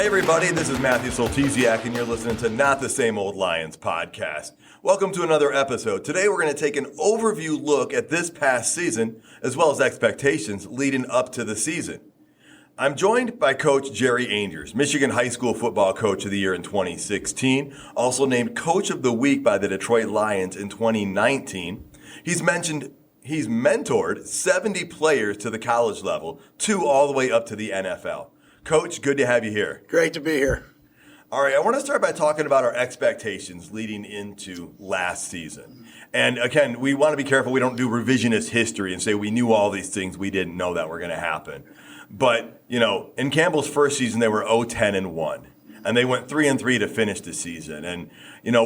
Hey everybody, this is Matthew Soltesiak and you're listening to Not the Same Old Lions podcast. Welcome to another episode. Today we're going to take an overview look at this past season as well as expectations leading up to the season. I'm joined by Coach Jerry Angers, Michigan High School Football Coach of the Year in 2016, also named Coach of the Week by the Detroit Lions in 2019. He's mentored 70 players to the college level, 2 all the way up to the NFL. Coach, good to have you here. Great to be here. All right, I want to start by talking about our expectations leading into last season. And again, we want to be careful we don't do revisionist history and say we knew all these things, we didn't know that were going to happen. But, in Campbell's first season, they were 0-10-1. And they went 3-3 to finish the season. And,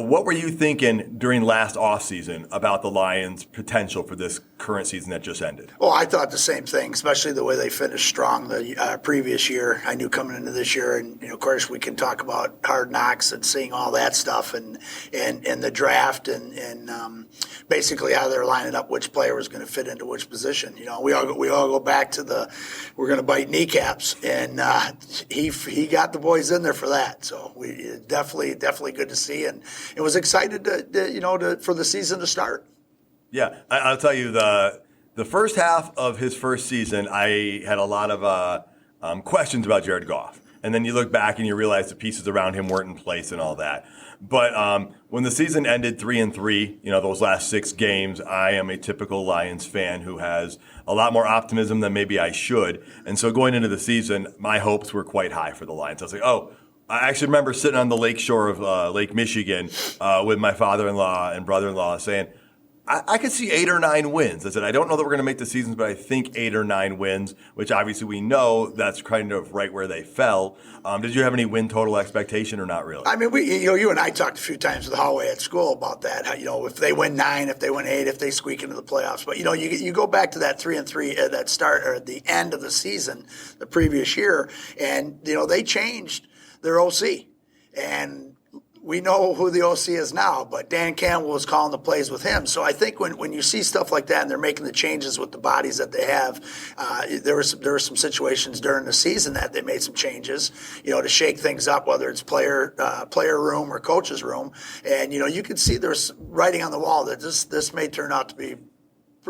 what were you thinking during last offseason about the Lions' potential for this current season that just ended? Well, I thought the same thing, especially the way they finished strong the previous year. I knew coming into this year, and, of course, we can talk about hard knocks and seeing all that stuff and the draft and basically how they're lining up which player was going to fit into which position. We all go back to we're going to bite kneecaps, and he got the boys in there for that. So we definitely good to see, and it was excited for the season to start. Yeah, I'll tell you the first half of his first season, I had a lot of questions about Jared Goff, and then you look back and you realize the pieces around him weren't in place and all that. But when the season ended 3-3, those last 6 games, I am a typical Lions fan who has a lot more optimism than maybe I should, and so going into the season, my hopes were quite high for the Lions. I was like, I actually remember sitting on the lake shore of Lake Michigan with my father-in-law and brother-in-law saying, I could see 8 or 9 wins. I said, I don't know that we're going to make the seasons, but I think 8 or 9 wins, which obviously we know that's kind of right where they fell. Did you have any win total expectation or not really? I mean, you and I talked a few times in the hallway at school about that. How, if they win 9, if they win 8, if they squeak into the playoffs. But, you go back to that 3-3 at that start or at the end of the season, the previous year, and, they changed their OC. And we know who the OC is now, but Dan Campbell was calling the plays with him. So I think when you see stuff like that and they're making the changes with the bodies that they have, there were some situations during the season that they made some changes, to shake things up, whether it's player room or coach's room. And, you could see there's writing on the wall that this may turn out to be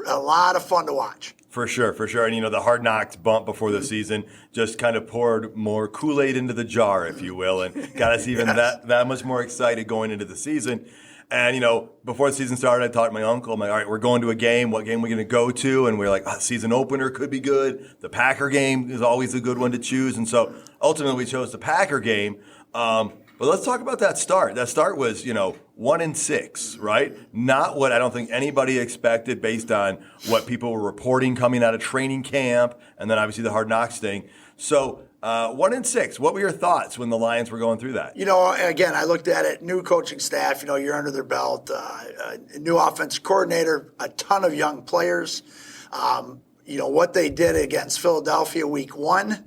a lot of fun to watch. For sure. And, the hard knocks bump before the season just kind of poured more Kool-Aid into the jar, if you will, and got us even that much more excited going into the season. And, before the season started, I talked to my uncle. I'm like, all right, we're going to a game. What game are we going to go to? And we're like, season opener could be good. The Packer game is always a good one to choose. And so ultimately we chose the Packer game. But let's talk about that start. That start was, 1-6, right? Not what I don't think anybody expected based on what people were reporting coming out of training camp, and then obviously the hard knocks thing. So 1-6. What were your thoughts when the Lions were going through that? Again, I looked at it. New coaching staff. You're under their belt. New offensive coordinator. A ton of young players. What they did against Philadelphia week 1.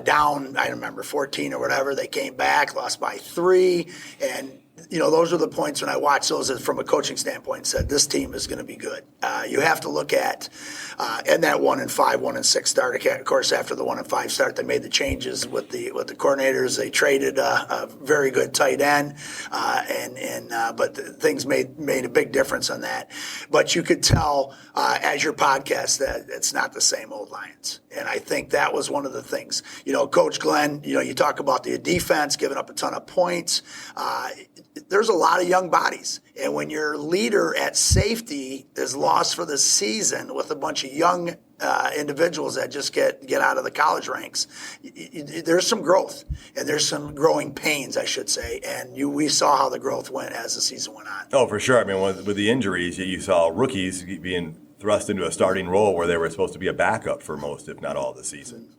Down, I remember 14 or whatever. They came back, lost by 3, and those are the points when I watched those from a coaching standpoint and said, this team is going to be good. You have to look at, and that 1-5, 1-6 start. Of course, after the 1-5 start, they made the changes with the coordinators. They traded a very good tight end, but things made a big difference on that. But you could tell, as your podcast, that it's not the same old Lions. And I think that was one of the things. Coach Glenn, you talk about the defense giving up a ton of points. There's a lot of young bodies. And when your leader at safety is lost for the season with a bunch of young individuals that just get out of the college ranks, there's some growth. And there's some growing pains, I should say. And we saw how the growth went as the season went on. Oh, for sure. I mean, with the injuries, you saw rookies being thrust into a starting role where they were supposed to be a backup for most, if not all, of the season.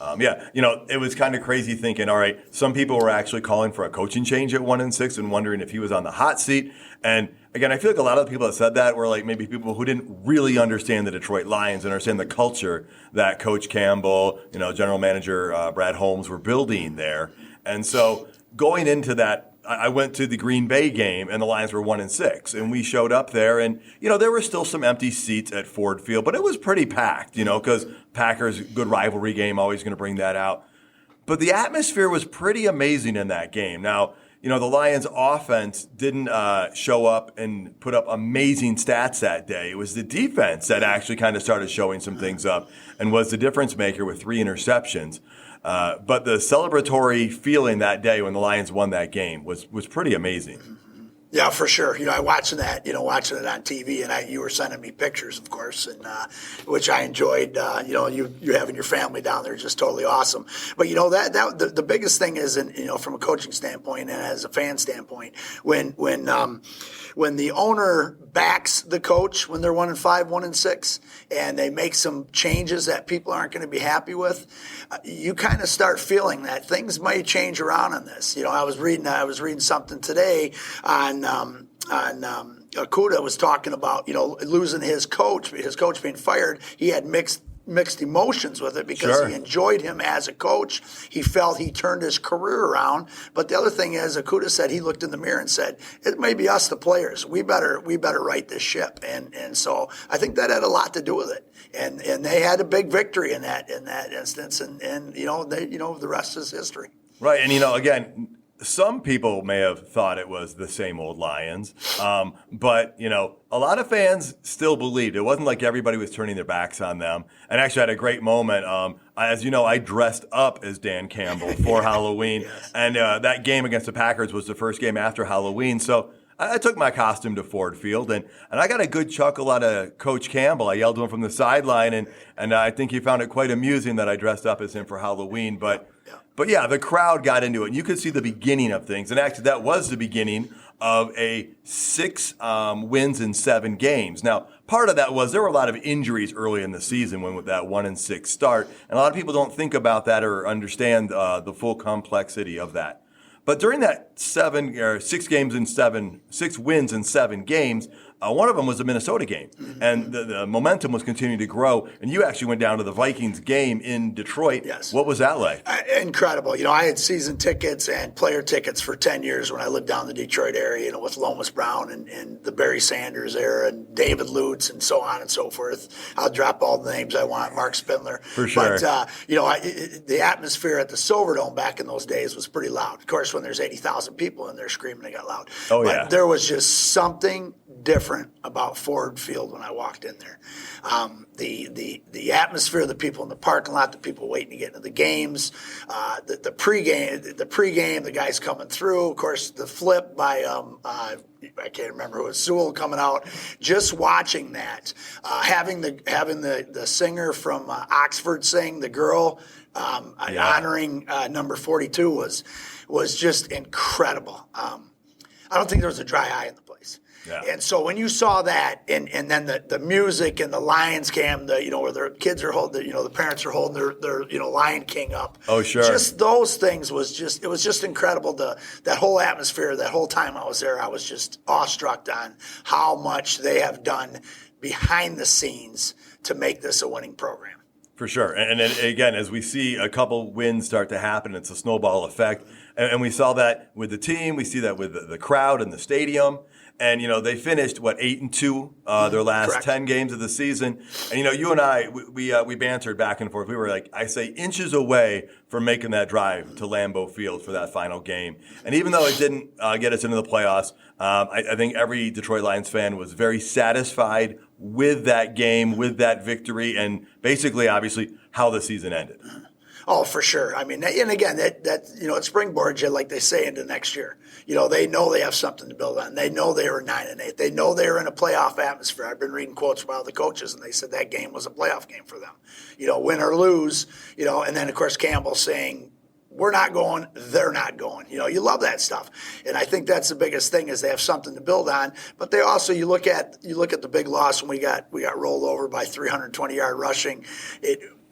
It was kind of crazy thinking, all right, some people were actually calling for a coaching change at 1-6 and wondering if he was on the hot seat. And again, I feel like a lot of the people that said that were like maybe people who didn't really understand the Detroit Lions and understand the culture that Coach Campbell, General Manager Brad Holmes were building there. And so going into that, I went to the Green Bay game and the Lions were 1-6 and we showed up there and, there were still some empty seats at Ford Field, but it was pretty packed, because Packers, good rivalry game, always going to bring that out. But the atmosphere was pretty amazing in that game. Now, the Lions offense didn't show up and put up amazing stats that day. It was the defense that actually kind of started showing some things up and was the difference maker with 3 interceptions. But the celebratory feeling that day when the Lions won that game was pretty amazing. Yeah, for sure. I watching that, watching it on TV, and you were sending me pictures, of course, and which I enjoyed. You having your family down there is just totally awesome. But that the biggest thing is, from a coaching standpoint and as a fan standpoint, when the owner backs the coach when they're 1-5, 1-6, and they make some changes that people aren't going to be happy with, you kind of start feeling that things might change around on this. I was reading something today on Okudah was talking about losing his coach being fired. He had mixed emotions with it because Sure. He enjoyed him as a coach. He felt he turned his career around. But the other thing is, Okudah said he looked in the mirror and said, "It may be us, the players. We better right this ship." And so I think that had a lot to do with it. And they had a big victory in that instance. And the rest is history. Right, and again, some people may have thought it was the same old Lions, but a lot of fans still believed. It wasn't like everybody was turning their backs on them. And actually, I had a great moment. As you know, I dressed up as Dan Campbell for Halloween, Yes. and that game against the Packers was the first game after Halloween. So I took my costume to Ford Field, and I got a good chuckle out of Coach Campbell. I yelled to him from the sideline, and I think he found it quite amusing that I dressed up as him for Halloween. But yeah, the crowd got into it, and you could see the beginning of things. And actually, that was the beginning of a 6 wins in 7 games. Now, part of that was there were a lot of injuries early in the season with that 1-6 start, and a lot of people don't think about that or understand the full complexity of that. But during that 6 wins in 7 games, one of them was the Minnesota game, and the momentum was continuing to grow. And you actually went down to the Vikings game in Detroit. Yes. What was that like? Incredible. I had season tickets and player tickets for 10 years when I lived down in the Detroit area, with Lomas Brown and the Barry Sanders era and David Lutz and so on and so forth. I'll drop all the names I want, Mark Spindler. For sure. But, the atmosphere at the Silverdome back in those days was pretty loud. Of course, when there's 80,000 people in there screaming, it got loud. Oh, but yeah. there was just something different about Ford Field when I walked in there. The atmosphere, the people in the parking lot, the people waiting to get into the games, the pregame, the guys coming through. Of course, the flip by I can't remember who it was, Sewell coming out. Just watching that, having the singer from Oxford sing, the girl, honoring number 42 was just incredible. I don't think there was a dry eye in the place. Yeah. And so when you saw that, and then the music and the Lions cam, where their kids are holding, the parents are holding their Lion King up. Oh, sure. Just those things was just incredible. That whole atmosphere, that whole time I was there, I was just awestruck on how much they have done behind the scenes to make this a winning program. For sure. And then again, as we see a couple wins start to happen, it's a snowball effect. And we saw that with the team. We see that with the crowd and the stadium. And, they finished, 8-2, their last Correct. 10 games of the season. And, you and I, we bantered back and forth. We were inches away from making that drive to Lambeau Field for that final game. And even though it didn't get us into the playoffs, I think every Detroit Lions fan was very satisfied with that game, with that victory, and basically, obviously, how the season ended. Oh, for sure. I mean, and again, that it springboards you, like they say, into next year. They know they have something to build on. They know they were 9-8. They know they were in a playoff atmosphere. I've been reading quotes from all the coaches, and they said that game was a playoff game for them. Win or lose. And then of course Campbell saying, "We're not going, they're not going." You love that stuff, and I think that's the biggest thing is they have something to build on. But they also you look at the big loss when we got rolled over by 320-yard rushing.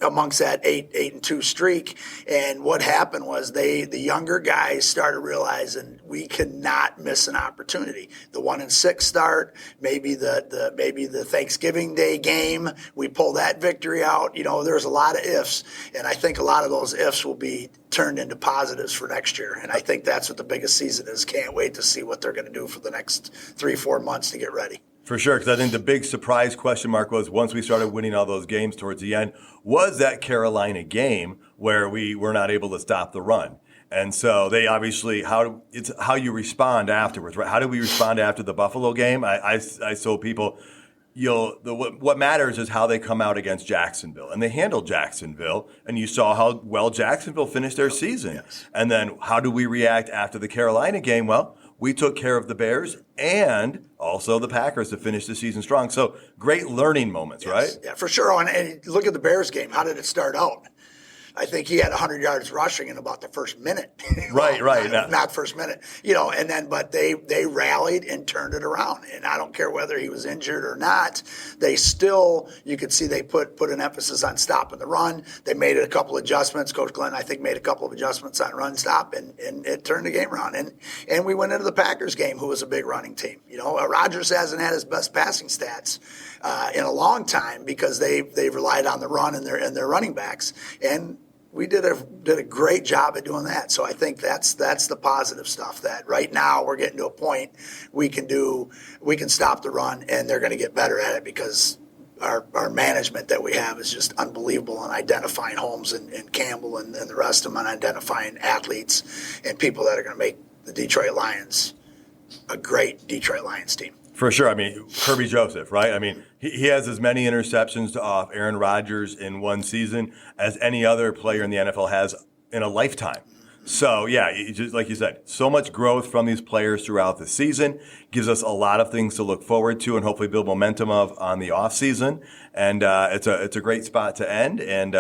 Amongst that 8-2 streak, and what happened was the younger guys started realizing we cannot miss an opportunity. The 1-6 start, maybe the Thanksgiving Day game, we pull that victory out. There's a lot of ifs, and I think a lot of those ifs will be turned into positives for next year. And I think that's what the biggest season is. Can't wait to see what they're going to do for the next 3-4 months to get ready. For sure, because I think the big surprise question mark was once we started winning all those games towards the end, was that Carolina game where we were not able to stop the run. And so they obviously, it's how you respond afterwards, right? How do we respond after the Buffalo game? I told people, what matters is how they come out against Jacksonville. And they handled Jacksonville, and you saw how well Jacksonville finished their season. Yes. And then how do we react after the Carolina game? Well, we took care of the Bears and also the Packers to finish the season strong. So great learning moments, Yes. right? Yeah, for sure. And look at the Bears game. How did it start out? I think he had 100 yards rushing in about the first minute. Right. Not first minute. And then, but they rallied and turned it around. And I don't care whether he was injured or not. They still, you could see they put an emphasis on stopping the run. They made a couple adjustments. Coach Glenn, I think, made a couple of adjustments on run stop, and it turned the game around. And we went into the Packers game, who was a big running team. Rodgers hasn't had his best passing stats in a long time because they've relied on the run and their running backs. And we did a great job at doing that. So I think that's the positive stuff, that right now we're getting to a point we can stop the run, and they're going to get better at it because our management that we have is just unbelievable in identifying Holmes and Campbell and the rest of them, and identifying athletes and people that are going to make the Detroit Lions a great Detroit Lions team. For sure. I mean, Kirby Joseph, right? I mean, he has as many interceptions off Aaron Rodgers in one season as any other player in the NFL has in a lifetime. So, yeah, just like you said, so much growth from these players throughout the season gives us a lot of things to look forward to and hopefully build momentum of on the offseason. And it's a great spot to end. And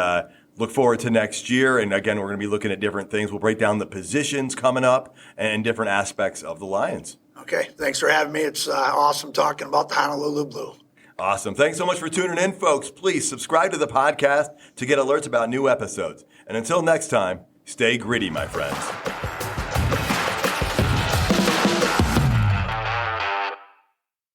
look forward to next year. And again, we're going to be looking at different things. We'll break down the positions coming up and different aspects of the Lions. Okay, thanks for having me. It's awesome talking about the Honolulu Blue. Awesome. Thanks so much for tuning in, folks. Please subscribe to the podcast to get alerts about new episodes. And until next time, stay gritty, my friends.